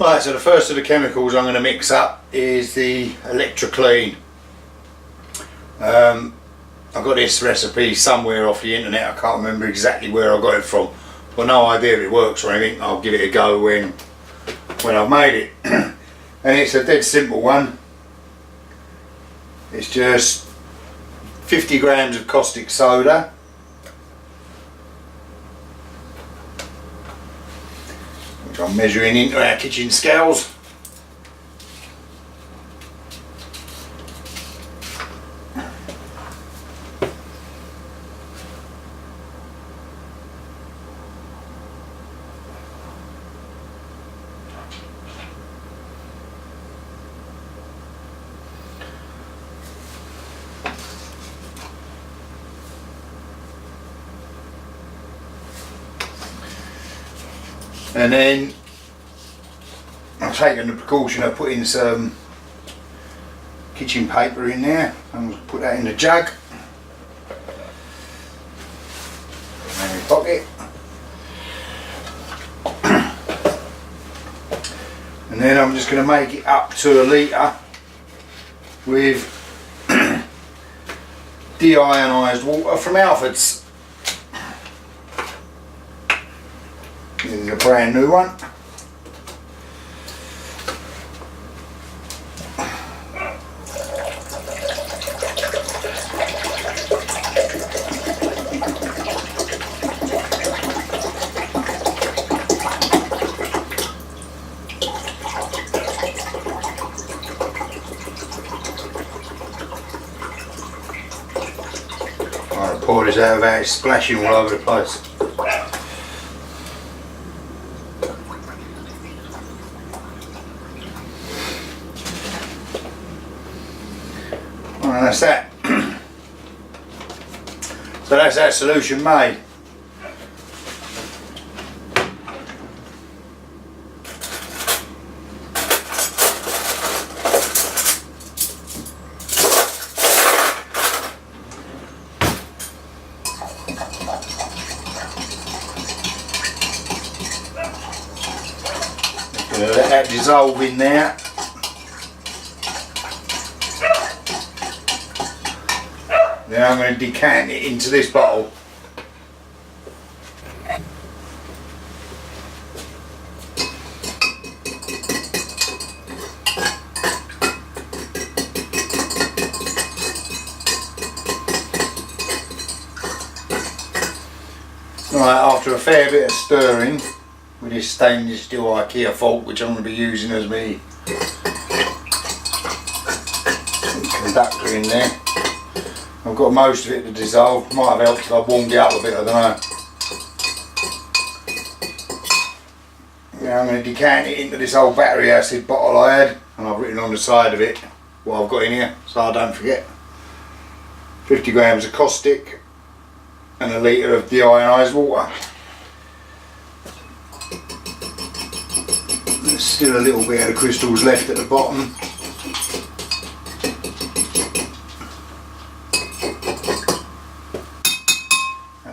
Right, so the first of the chemicals I'm going to mix up is the Electroclean. I got this recipe somewhere off the internet. I can't remember exactly where I got it from. Well, no idea if it works or anything. I'll give it a go when I've made it. And it's a dead simple one. It's just 50 grams of caustic soda, which I'm measuring into our kitchen scales. And then I've taken the precaution of putting some kitchen paper in there. I'm going to put that in the jug. In my pocket. And then I'm just going to make it up to a litre with deionised water from Alford's. This is a brand new one. I'll pour this out without it splashing all over the place. And that's that. So that's that solution made. Gonna let that dissolve in there. Now I'm going to decant it into this bottle. Right, after a fair bit of stirring with this stainless steel IKEA fork, which I'm going to be using as my conductor in there. I've got most of it to dissolve. Might have helped if I warmed it up a bit, I don't know. Now I'm going to decant it into this old battery acid bottle I had, and I've written on the side of it what I've got in here so I don't forget. 50 grams of caustic and a litre of deionised water. There's still a little bit of the crystals left at the bottom.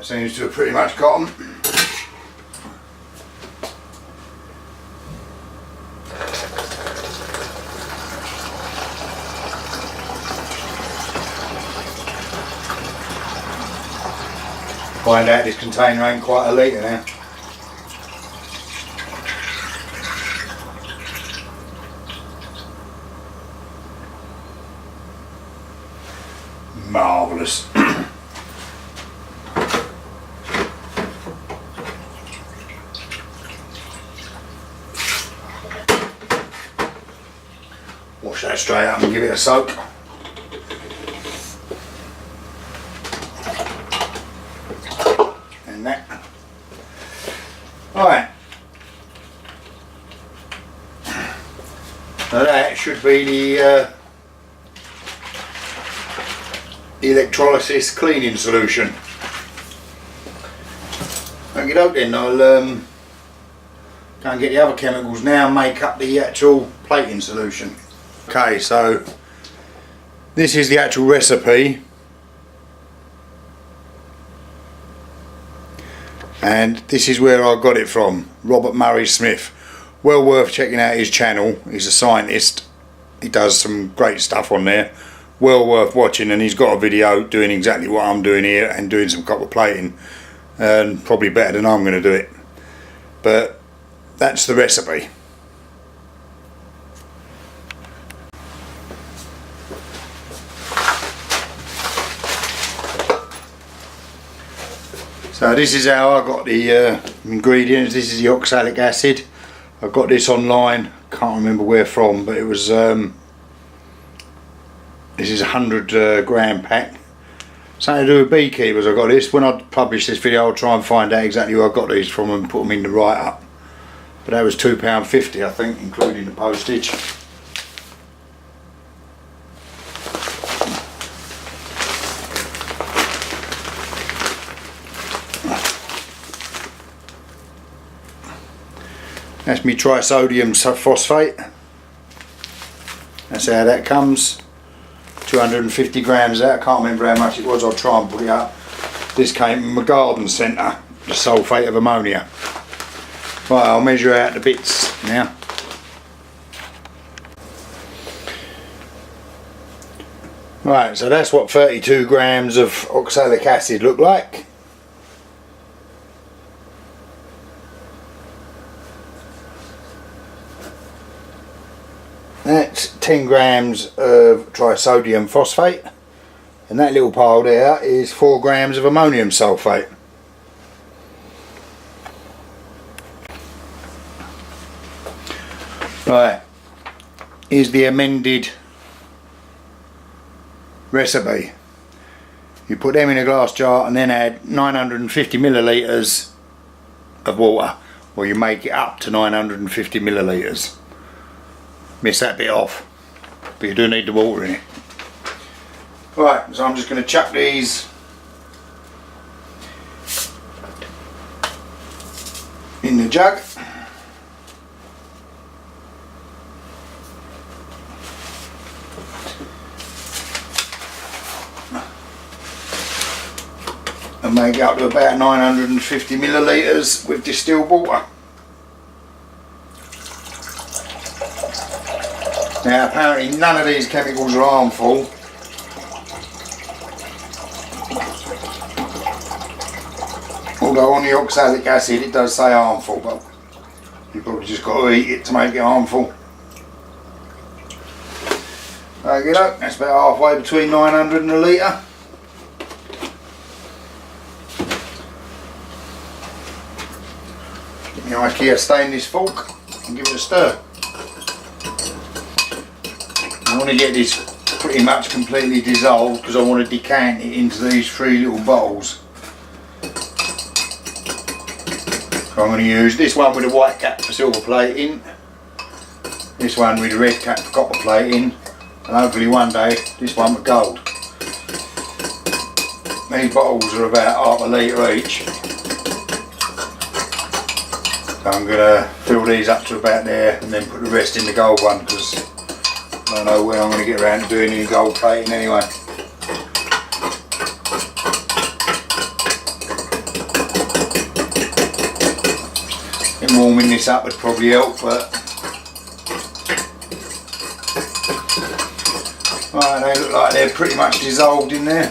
Seems to have pretty much got them. Find out this container ain't quite a litre now. Marvellous. Wash that straight up and give it a soak. And that. Right. So that should be the electrolysis cleaning solution. Okay, then I'll go and get the other chemicals now and make up the actual plating solution. Okay, so this is the actual recipe, and this is where I got it from, Robert Murray Smith. Well worth checking out his channel. He's a scientist. He does some great stuff on there. Well worth watching, and he's got a video doing exactly what I'm doing here and doing some copper plating, and probably better than I'm going to do it. But that's the recipe. So this is how I got the ingredients. This is the oxalic acid. I got this online, can't remember where from, but it was this is a 100 gram pack. Something to do with beekeepers. I got this. When I publish this video, I'll try and find out exactly where I got these from and put them in the write up. But that was £2.50, I think, including the postage. That's my trisodium phosphate. That's how that comes. 250 grams of that. I can't remember how much it was. I'll try and put it up. This came from my garden centre. The sulphate of ammonia. Right, I'll measure out the bits now. Right, so that's what 32 grams of oxalic acid look like. That's 10 grams of trisodium phosphate, and that little pile there is 4 grams of ammonium sulphate. Right, here's the amended recipe. You put them in a glass jar and then add 950 millilitres of water, or you make it up to 950 millilitres. Miss that bit off, but you do need the water in it. Right, so I'm just going to chuck these in the jug. And make it up to about 950 millilitres with distilled water. Now apparently none of these chemicals are harmful. Although on the oxalic acid it does say harmful, but you've probably just got to eat it to make it harmful. Okay, look, that's about halfway between 900 and a litre. Get my IKEA stainless fork and give it a stir. I want to get this pretty much completely dissolved because I want to decant it into these 3 little bottles. So I'm going to use this one with a white cap for silver plating, this one with a red cap for copper plating, and hopefully one day this one with gold. These bottles are about half a litre each. So I'm going to fill these up to about there and then put the rest in the gold one, because I don't know when I'm going to get around to doing any gold plating anyway. And warming this up would probably help, but right, they look like they're pretty much dissolved in there.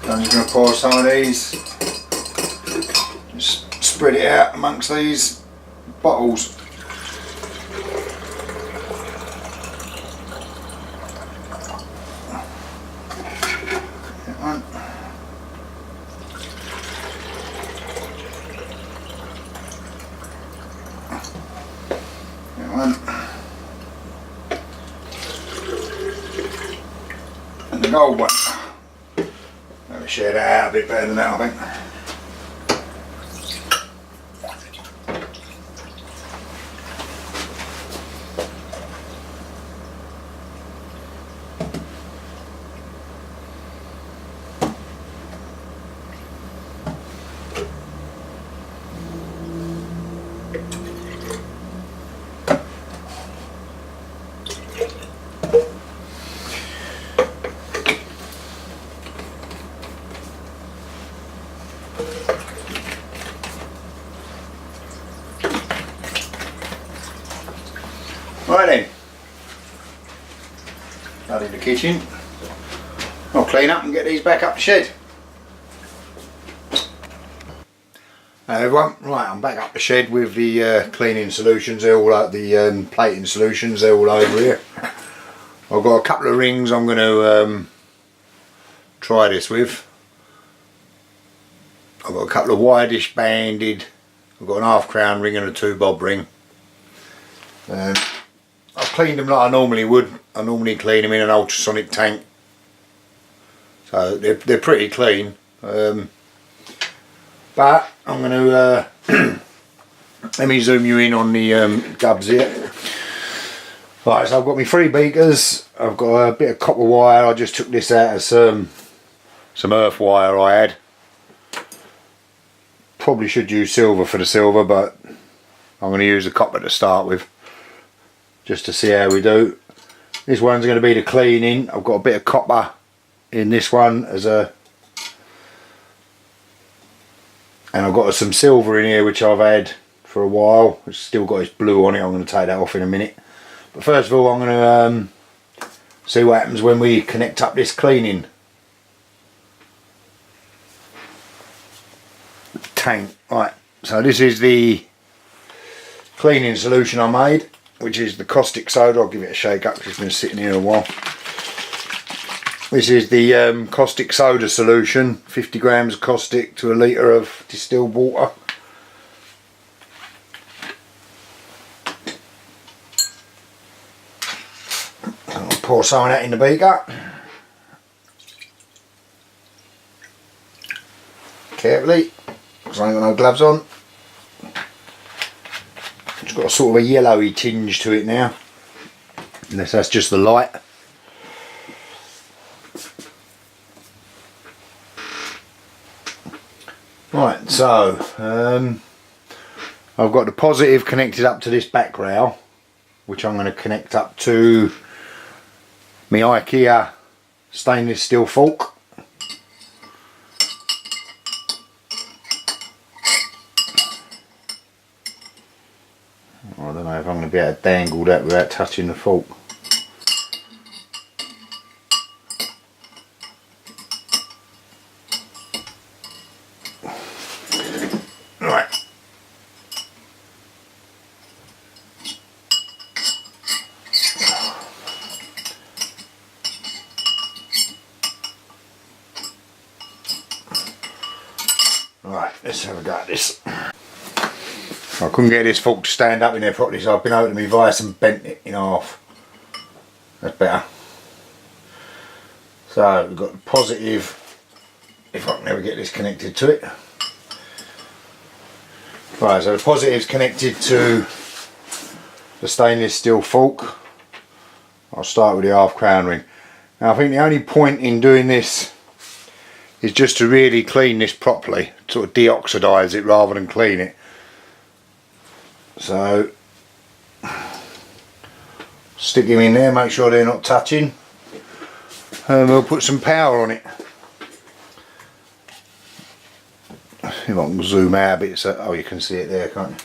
I'm just going to pour some of these, just spread it out amongst these bottles. That one. That one. And the gold one. Maybe share that out a bit better than that, I think. Right then, out in the kitchen. I'll clean up and get these back up the shed. Hello everyone, right, I'm back up the shed with the cleaning solutions. They're all like the plating solutions, they're all over here. I've got a couple of rings I'm going to try this with. I've got a couple of wideish banded, I've got an half crown ring and a 2 bob ring. I've cleaned them like I normally would. I normally clean them in an ultrasonic tank. So they're pretty clean. But I'm going to let me zoom you in on the gubs here. Right, so I've got my 3 beakers. I've got a bit of copper wire. I just took this out of some earth wire I had. Probably should use silver for the silver, but I'm going to use the copper to start with, just to see how we do. This one's going to be the cleaning. I've got a bit of copper in this one as a, and I've got some silver in here which I've had for a while. It's still got its blue on it. I'm going to take that off in a minute. But first of all, I'm going to see what happens when we connect up this cleaning tank. Right, so this is the cleaning solution I made, which is the caustic soda. I'll give it a shake up because it's been sitting here a while. This is the caustic soda solution, 50 grams of caustic to a litre of distilled water. I'll pour some of that in the beaker. Carefully, because I ain't got no gloves on. It's got a sort of a yellowy tinge to it now, unless that's just the light. Right, so I've got the positive connected up to this back rail, which I'm going to connect up to my IKEA stainless steel fork. I don't know if I'm going to be able to dangle that without touching the fork. Right. Right, let's have a go at this. I couldn't get this fork to stand up in there properly, so I've been over to my vise and bent it in half. That's better. So we've got the positive, if I can ever get this connected to it. Right, so the positive's connected to the stainless steel fork. I'll start with the half crown ring. Now I think the only point in doing this is just to really clean this properly, sort of deoxidise it rather than clean it. So stick them in there, make sure they're not touching, and we'll put some power on it. If I can zoom out a bit, so oh, you can see it there, can't you?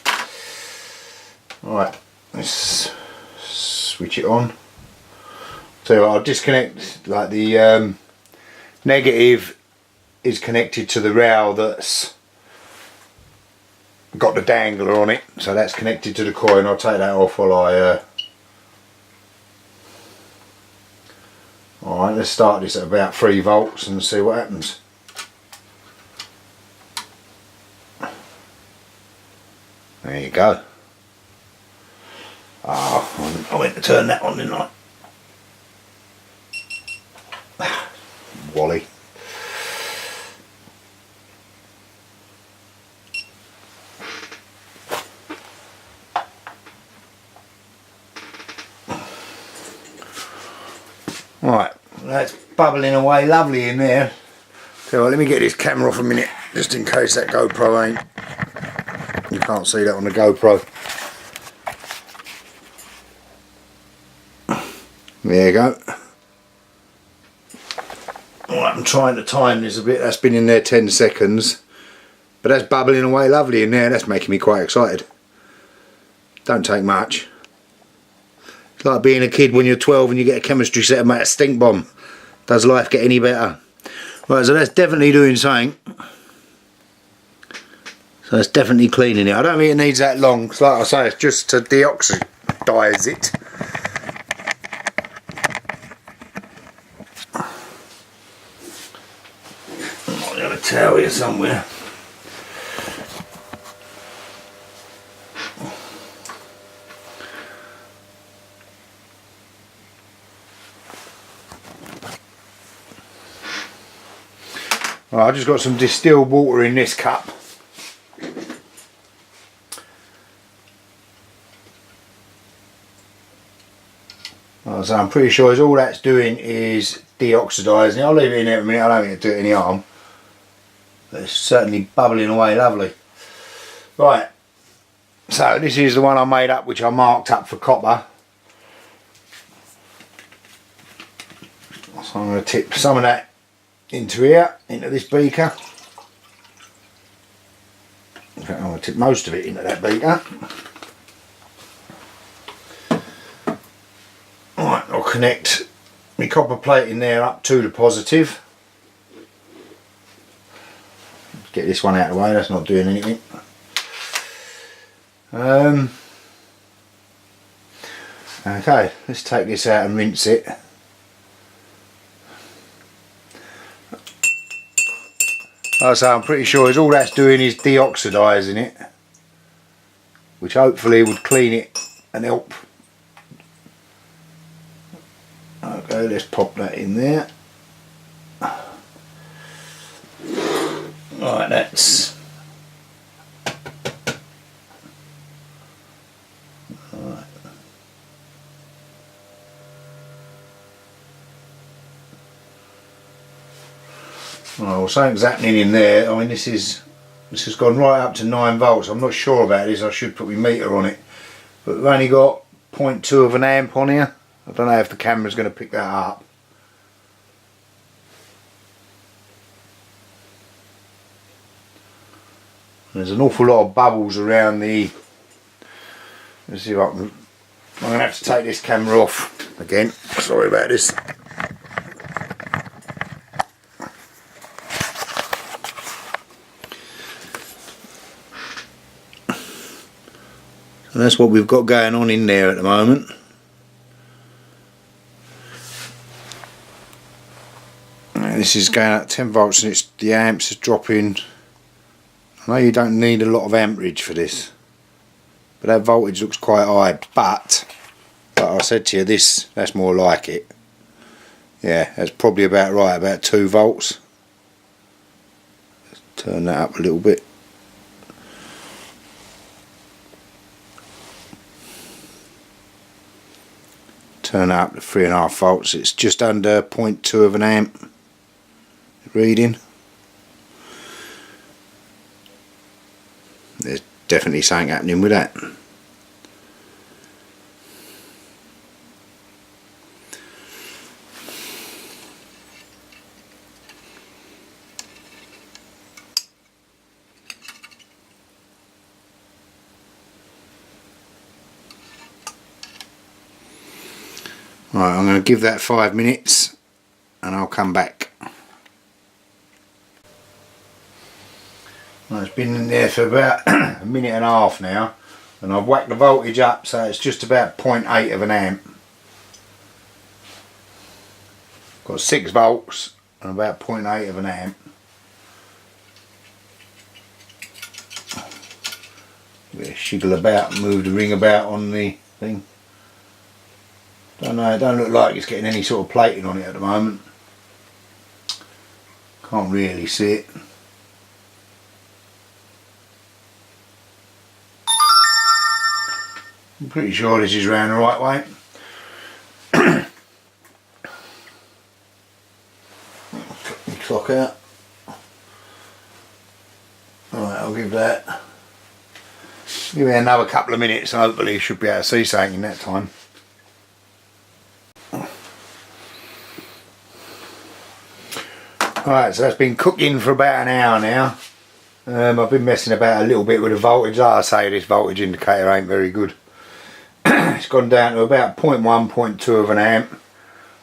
Right, let's switch it on. So I'll disconnect, like the negative is connected to the rail that's got the dangler on it, so that's connected to the coil. I'll take that off while I alright, let's start this at about 3 volts and see what happens. There you go. Oh, I went to turn that on, didn't I? Wally. Right, that's bubbling away lovely in there. So let me get this camera off a minute, just in case that GoPro ain't. You can't see that on the GoPro. There you go. Right, I'm trying to time this a bit. That's been in there 10 seconds. But that's bubbling away lovely in there. That's making me quite excited. Don't take much. It's like being a kid when you're 12 and you get a chemistry set about a stink bomb. Does life get any better? Right, so that's definitely doing something. So it's definitely cleaning it. I don't think it needs that long, because like I say, it's just to deoxidise it. I've got a towel here somewhere. Right, I've just got some distilled water in this cup. So I'm pretty sure all that's doing is deoxidising. I'll leave it in there a minute, I don't think it'll do it any harm. But it's certainly bubbling away lovely. Right, so this is the one I made up, which I marked up for copper. So I'm going to tip some of that into here, into this beaker. In fact, I'm going to tip most of it into that beaker. Right, I'll connect my copper plate in there up to the positive. Get this one out of the way, that's not doing anything. Okay, let's take this out and rinse it. Like I say, I'm pretty sure all that's doing is deoxidising it, which hopefully would clean it and help. Okay, let's pop that in there. Right, that's right. Well, something's happening in there. I mean, this has gone right up to 9 volts. I'm not sure about this. I should put my meter on it, but we've only got 0.2 of an amp on here. I don't know if the camera's going to pick that up. There's an awful lot of bubbles around the. Let's see if I can. I'm going to have to take this camera off again. Sorry about this. So that's what we've got going on in there at the moment. And this is going at 10 volts and the amps are dropping. I know you don't need a lot of amperage for this, but that voltage looks quite high. But like I said to you, that's more like it. Yeah, that's probably about right, about 2 volts. Let's turn that up a little bit. Turn that up to 3.5 volts. It's just under 0.2 of an amp reading. There's definitely something happening with that. Right, I'm going to give that 5 minutes and I'll come back. Well, it's been in there for about a minute and a half now, and I've whacked the voltage up so it's just about 0.8 of an amp. Got 6 volts and about 0.8 of an amp. Shiggle about and move the ring about on the thing. Don't know, it don't look like it's getting any sort of plating on it at the moment. Can't really see it. I'm pretty sure this is round the right way. Cut my clock out. Alright, I'll give that. Give it another couple of minutes and hopefully you should be able to see something in that time. Alright, so that's been cooking for about an hour now. I've been messing about a little bit with the voltage. Like I say, this voltage indicator ain't very good. it's gone down to about 0.1, 0.2 of an amp.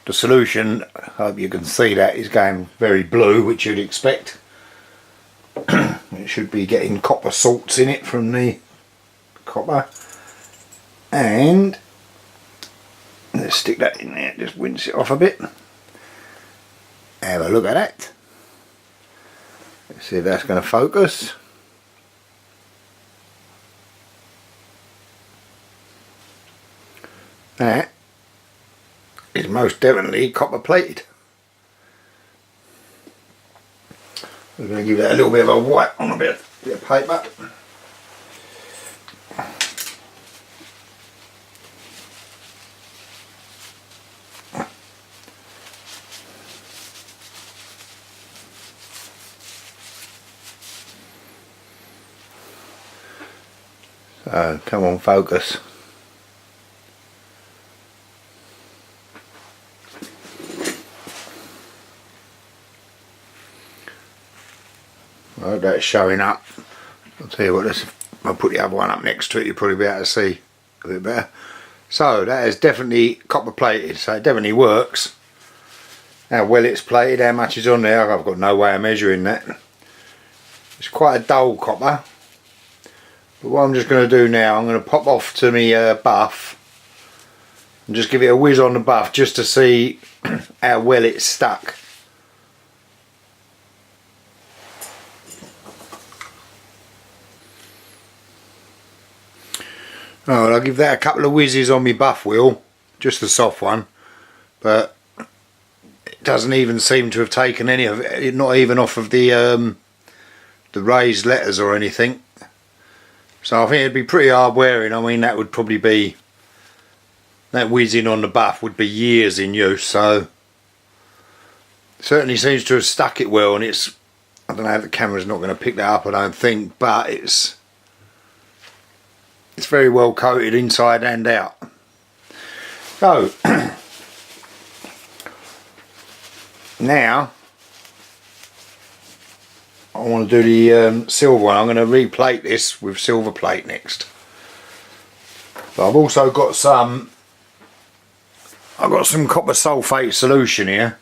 The solution, I hope you can see that, is going very blue, which you'd expect. It should be getting copper salts in it from the copper. And let's stick that in there, just wince it off a bit. Have a look at that. Let's see if that's going to focus. That is most definitely copper plated. We're going to give that a little bit of a wipe on a bit of paper. So come on, focus. I hope that's showing up. I'll tell you what, I'll put the other one up next to it, you'll probably be able to see a bit better. So that is definitely copper plated, so it definitely works. How well it's plated, how much is on there, I've got no way of measuring that. It's quite a dull copper. But what I'm just going to do now, I'm going to pop off to my buff and just give it a whiz on the buff just to see how well it's stuck. Alright, I'll give that a couple of whizzes on my buff wheel, just the soft one, but it doesn't even seem to have taken any of it, not even off of the raised letters or anything. So I think it'd be pretty hard wearing. I mean, that would probably be, that whizzing on the buff would be years in use, so it certainly seems to have stuck it well. And it's, I don't know if the camera's not going to pick that up, I don't think, but it's very well coated inside and out. So now I want to do the silver one. I'm going to replate this with silver plate next. But I've also got some copper sulfate solution here,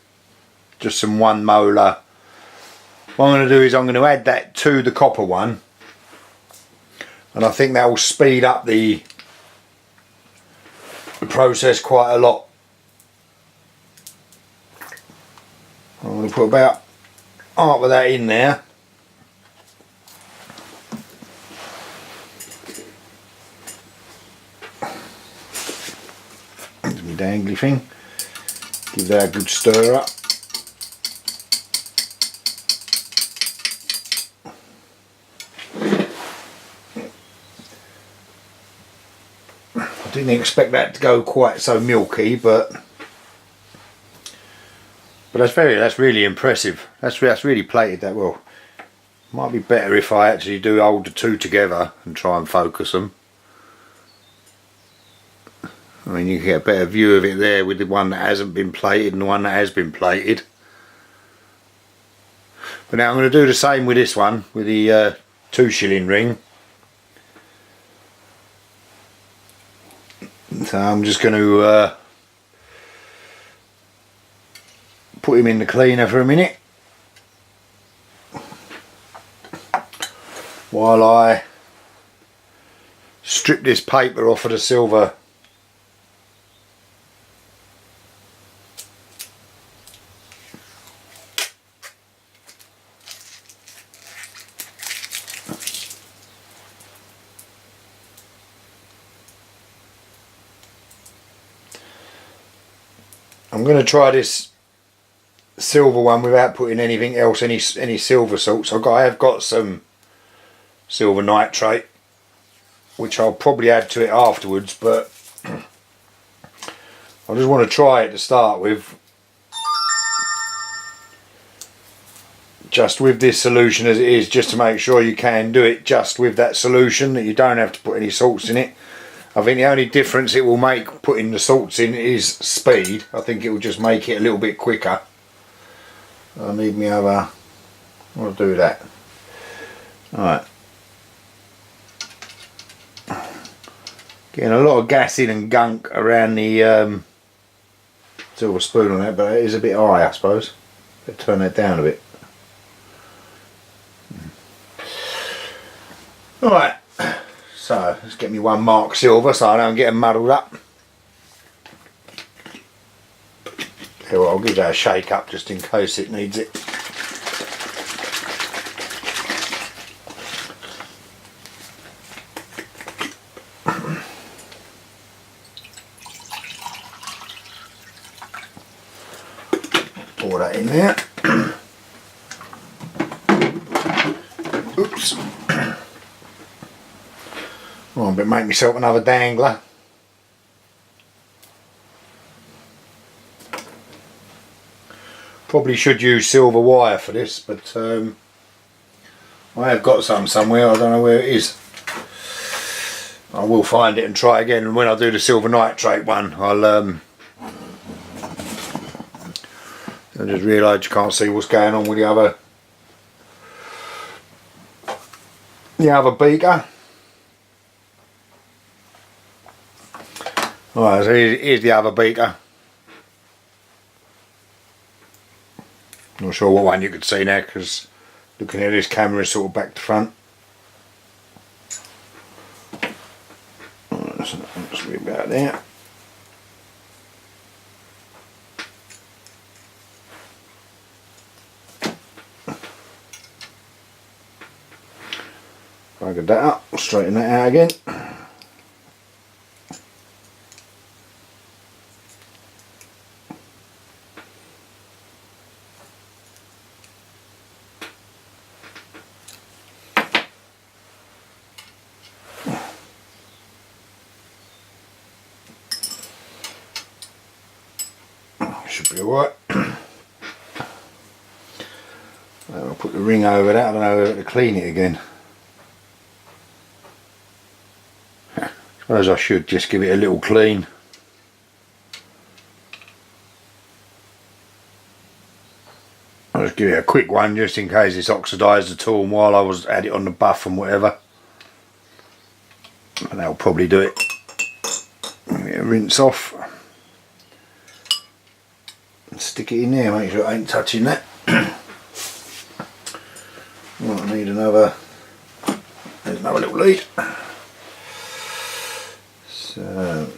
just some 1 molar. What I'm going to do is I'm going to add that to the copper one, and I think that will speed up the process quite a lot. I'm going to put about half of that in there. There's my dangly thing. Give that a good stir up. I didn't expect that to go quite so milky, but that's really impressive. That's really plated that well. Might be better if I actually do hold the two together and try and focus them. I mean, you can get a better view of it there with the one that hasn't been plated and the one that has been plated. But now I'm going to do the same with this one, with the 2 shilling ring. So I'm just going to put him in the cleaner for a minute while I strip this paper off of the silver. I'm going to try this silver one without putting anything else, any silver salts. I have got some silver nitrate, which I'll probably add to it afterwards, but I just want to try it to start with, just with this solution as it is, just to make sure you can do it just with that solution, that you don't have to put any salts in it. I think the only difference it will make putting the salts in is speed. I think it will just make it a little bit quicker. I need me other, I'll do that. Alright. Getting a lot of gas in and gunk around the silver spoon on it, but it is a bit high, I suppose. Better turn that down a bit. Alright, so let's get me one mark silver so I don't get them muddled up. Okay, well, I'll give that a shake up just in case it needs it. Pour that in there. Oops. Oh, I better make myself another dangler. Probably should use silver wire for this, but I have got some somewhere. I don't know where it is. I will find it and try again. And when I do the silver nitrate one, I just realised you can't see what's going on with the other beaker. Alright, so here's the other beaker. Not sure what one you could see now because looking at this camera is sort of back to front. Alright, so just be about there. Buggered that up, straighten that out again. Should be alright. I'll put the ring over that, I don't know how to clean it again. I suppose I should just give it a little clean. I'll just give it a quick one just in case it's oxidised at all, and while I was at it on the buff and whatever. And that'll probably do it. Give it a rinse off. And stick it in there, make sure it ain't touching that. Well, I need another, there's another little lead. So,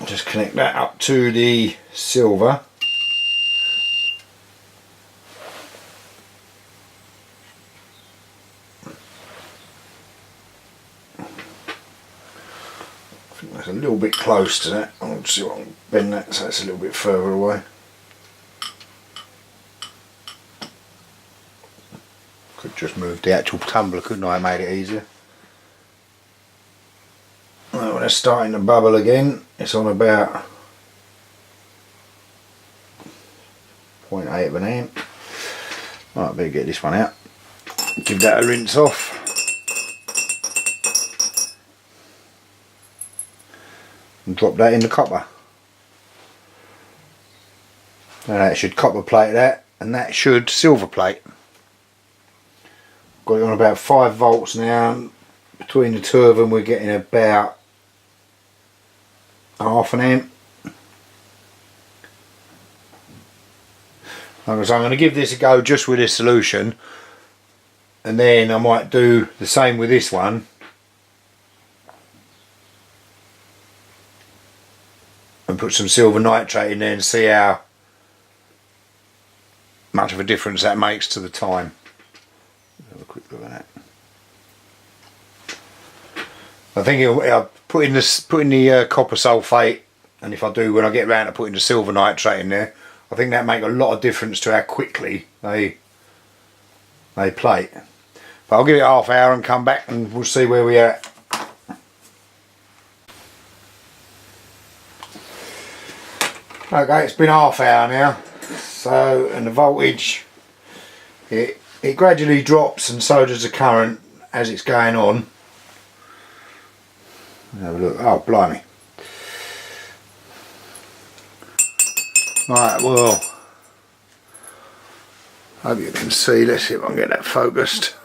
just connect that up to the silver. I think that's a little bit close to that. I'll see if I can bend that so it's a little bit further away. Could just move the actual tumbler, couldn't I? Made it easier. Right, when it's starting to bubble again, it's on about 0.8 of an amp. Right, better get this one out. Give that a rinse off. And drop that in the copper. And that should copper plate that, and that should silver plate. Got it on about 5 volts now. Between the two of them we're getting about half an amp. So I'm going to give this a go just with this solution, and then I might do the same with this one. And put some silver nitrate in there and see how much of a difference that makes to the time. Have a quick look at that. I think I'll put in the copper sulphate, and if I do, when I get round to putting the silver nitrate in there, I think that make a lot of difference to how quickly they plate. But I'll give it half hour and come back and we'll see where we're at. Okay, it's been half hour now, so, and the voltage, it gradually drops, and so does the current as it's going on. Have a look. Oh, blimey. Right, well, hope you can see. Let's see if I can get that focused.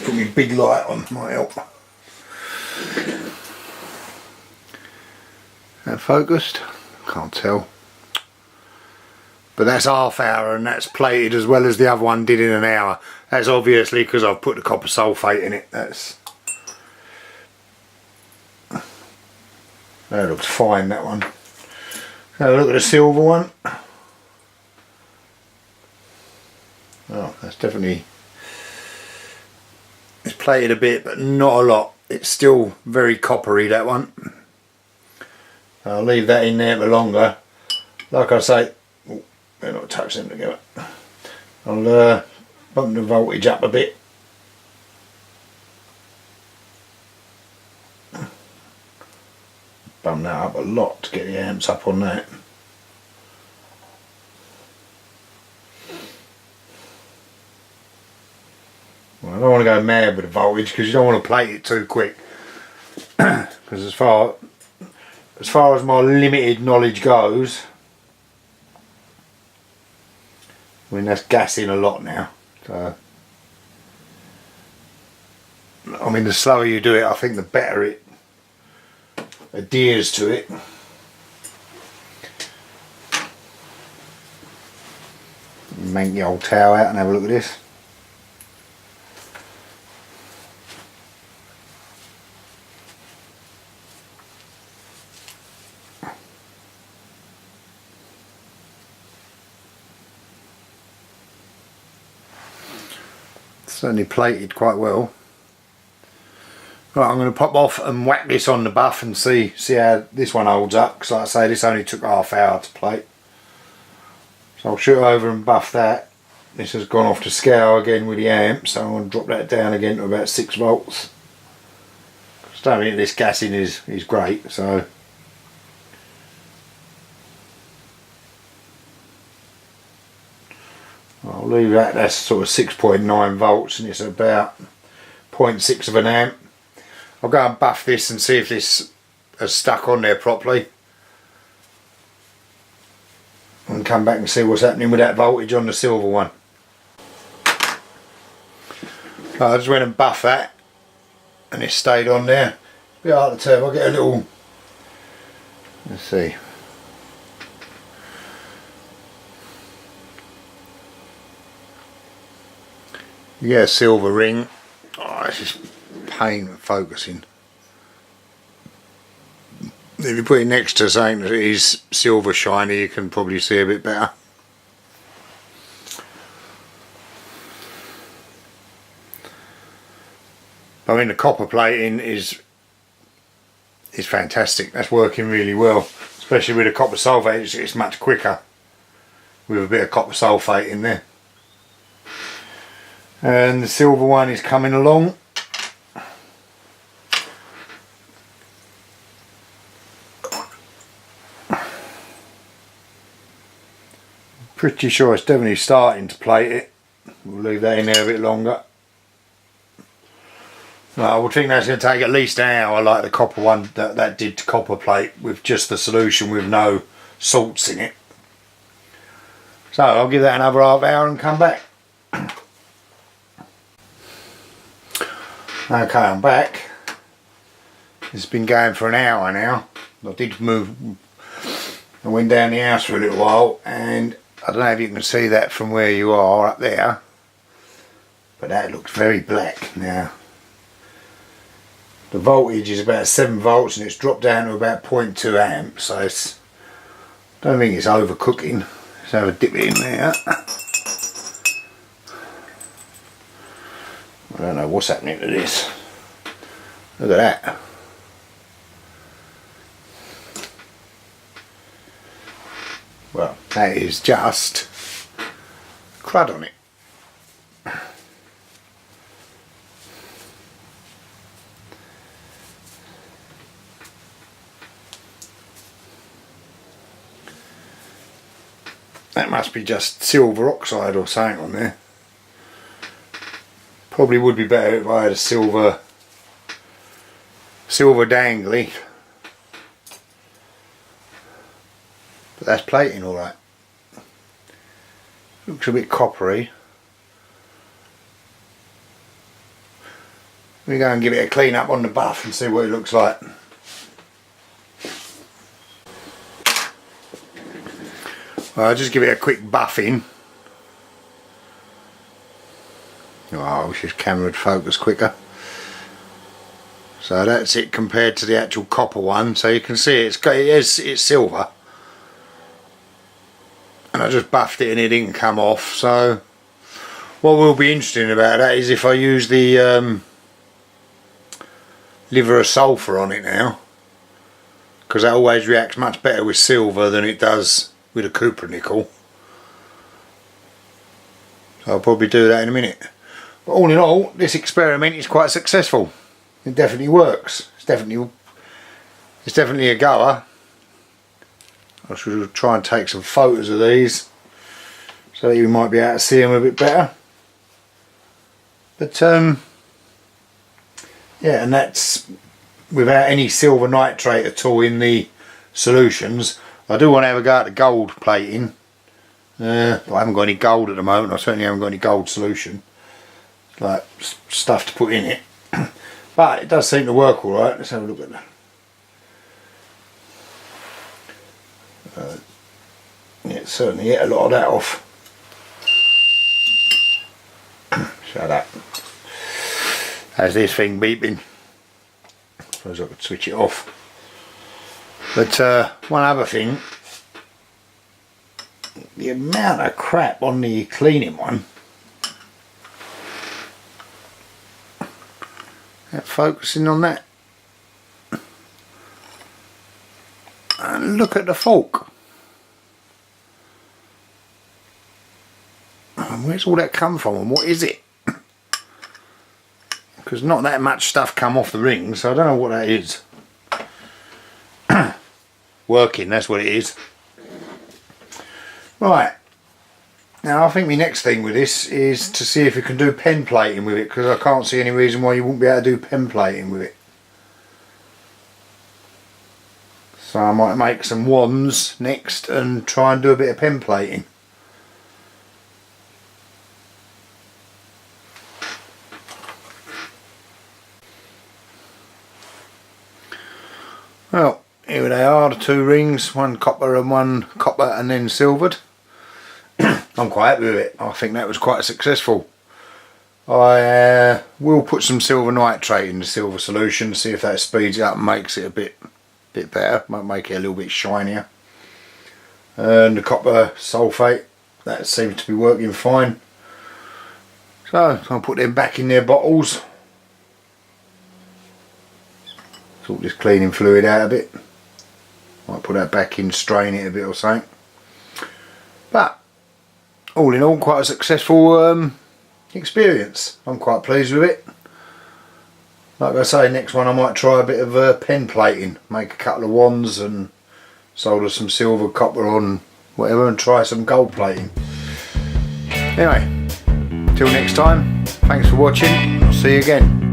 Put my big light on, might help. That focused? Can't tell. But that's half hour and that's plated as well as the other one did in an hour. That's obviously because I've put the copper sulphate in it. That looks fine, that one. Have a look at the silver one. Oh, that's definitely, it's plated a bit but not a lot. It's still very coppery, that one. I'll leave that in there for longer. Like I say, oh, better not touch them together. I'll bump the voltage up a bit. Bump that up a lot to get the amps up on that. Well, I don't want to go mad with the voltage because you don't want to plate it too quick. Because as far as my limited knowledge goes, I mean that's gassing a lot now. So I mean the slower you do it, I think the better it adheres to it. Make the old towel out and have a look at this. Certainly plated quite well. Right, I'm going to pop off and whack this on the buff and see how this one holds up, because like I say, this only took half hour to plate. So I'll shoot over and buff that. This has gone off to scale again with the amp, so I'm going to drop that down again to about 6 volts. I don't think this gassing is great, so I'll leave that. That's sort of 6.9 volts and it's about 0.6 of an amp. I'll go and buff this and see if this has stuck on there properly and come back and see what's happening with that voltage on the silver one. I just went and buffed that and it stayed on there. Be hard to tell. I'll get a little, let's see. Yeah, silver ring. Oh, it's just pain focusing. If you put it next to something that is silver shiny, you can probably see a bit better. I mean, the copper plating is fantastic. That's working really well, especially with the copper sulphate. It's much quicker with a bit of copper sulphate in there. And the silver one is coming along. Pretty sure it's definitely starting to plate it. We'll leave that in there a bit longer. I would think that's going to take at least an hour, like the copper one that did to copper plate with just the solution with no salts in it. So I'll give that another half hour and come back. Okay, I'm back. It's been going for an hour now. I did move. I went down the house for a little while, and I don't know if you can see that from where you are up there, but that looks very black now. The voltage is about 7 volts and it's dropped down to about 0.2 amps, so it's, I don't think it's overcooking. Let's have a dip it in there. I don't know what's happening to this. Look at that. Well, that is just crud on it. That must be just silver oxide or something on there. Probably would be better if I had a silver dangly. But that's plating alright. Looks a bit coppery. We go and give it a clean up on the buff and see what it looks like. Well, I'll just give it a quick buffing. Oh, I wish this camera would focus quicker. So that's it compared to the actual copper one. So you can see it's silver. And I just buffed it and it didn't come off. So what will be interesting about that is if I use the liver of sulphur on it now, because that always reacts much better with silver than it does with a cupronickel. So I'll probably do that in a minute. But all in all, this experiment is quite successful. It definitely works. It's definitely a goer. I should try and take some photos of these so that you might be able to see them a bit better. But yeah, and that's without any silver nitrate at all in the solutions. I do want to have a go at the gold plating. I haven't got any gold at the moment. I certainly haven't got any gold solution, like stuff to put in it. But it does seem to work all right. Let's have a look at that. Yeah, it certainly hit a lot of that off. Shut up. How's this thing beeping? I suppose I could switch it off. But one other thing, the amount of crap on the cleaning one. Focusing on that. And look at the fork. Where's all that come from and what is it? Because not that much stuff come off the ring, so I don't know what that is. Working, that's what it is. Right, now I think my next thing with this is to see if we can do pen plating with it, because I can't see any reason why you wouldn't be able to do pen plating with it. So I might make some wands next and try and do a bit of pen plating. Well, here they are, the two rings, one copper and then silvered. I'm quite happy with it. I think that was quite successful. I will put some silver nitrate in the silver solution, see if that speeds it up and makes it a bit better, might make it a little bit shinier. And the copper sulphate, that seems to be working fine. So I'll put them back in their bottles. Sort this cleaning fluid out a bit. Might put that back in, strain it a bit or something. But all in all, quite a successful experience. I'm quite pleased with it. Like I say, next one I might try a bit of pen plating, make a couple of wands and solder some silver, copper on, whatever, and try some gold plating. Anyway, till next time, thanks for watching, I'll see you again.